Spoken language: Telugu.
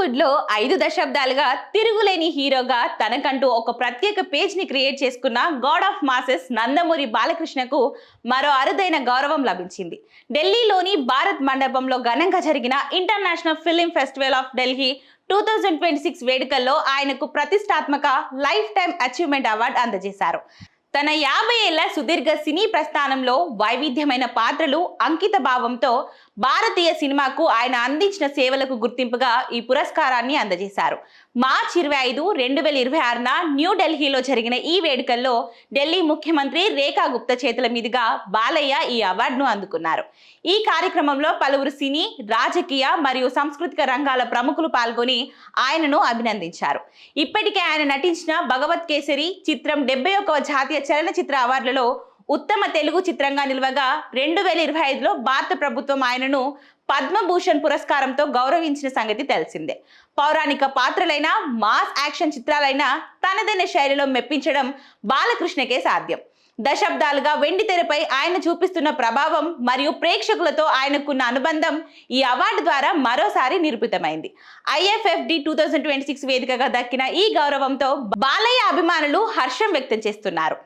టాలీవుడ్ లో 5 దశాబ్దాలుగా తిరుగులేని హీరోగా తనకంటూ ఒక ప్రత్యేక పేజ్ ని క్రియేట్ చేసుకున్న గాడ్ ఆఫ్ మాసెస్ నందమూరి బాలకృష్ణకు మరో అరుదైన గౌరవం లభించింది. ఢిల్లీలోని భారత్ మండపంలో ఘనంగా జరిగిన international film festival of Delhi 2026 వేడుకల్లో ఆయనకు ప్రతిష్టాత్మక లైఫ్ టైమ్ అచీవ్మెంట్ అవార్డు అందజేశారు. తన 50 ఏళ్ల సుదీర్ఘ సినీ ప్రస్థానంలో వైవిధ్యమైన పాత్రలు, అంకిత భావంతో భారతీయ సినిమాకు ఆయన అందించిన సేవలకు గుర్తింపుగా ఈ పురస్కారాన్ని అందజేశారు. మార్చి 25, 2026న న్యూఢిల్లీలో జరిగిన ఈ వేడుకల్లో ఢిల్లీ ముఖ్యమంత్రి రేఖా గుప్తా చేతుల మీదుగా బాలయ్య ఈ అవార్డును అందుకున్నారు. ఈ కార్యక్రమంలో పలువురు సినీ, రాజకీయ మరియు సాంస్కృతిక రంగాల ప్రముఖులు పాల్గొని ఆయనను అభినందించారు. ఇప్పటికే ఆయన నటించిన భగవత్ కేసరి చిత్రం 71వ జాతీయ చలనచిత్ర అవార్డులలో ఉత్తమ తెలుగు చిత్రంగా నిలవగా 2025లో భారత ప్రభుత్వం ఆయనను పద్మభూషణ్ పురస్కారంతో గౌరవించిన సంగతి తెలిసిందే. పౌరాణిక పాత్రలైన, మాస్ యాక్షన్ చిత్రాలైన తనదైన శైలిలో మెప్పించడం బాలకృష్ణకే సాధ్యం. దశాబ్దాలుగా వెండి తెరపై ఆయన చూపిస్తున్న ప్రభావం మరియు ప్రేక్షకులతో ఆయనకున్న అనుబంధం ఈ అవార్డు ద్వారా మరోసారి నిరూపితమైంది. IFFD 2026 వేదికగా దక్కిన ఈ గౌరవంతో బాలయ్య అభిమానులు హర్షం వ్యక్తం చేస్తున్నారు.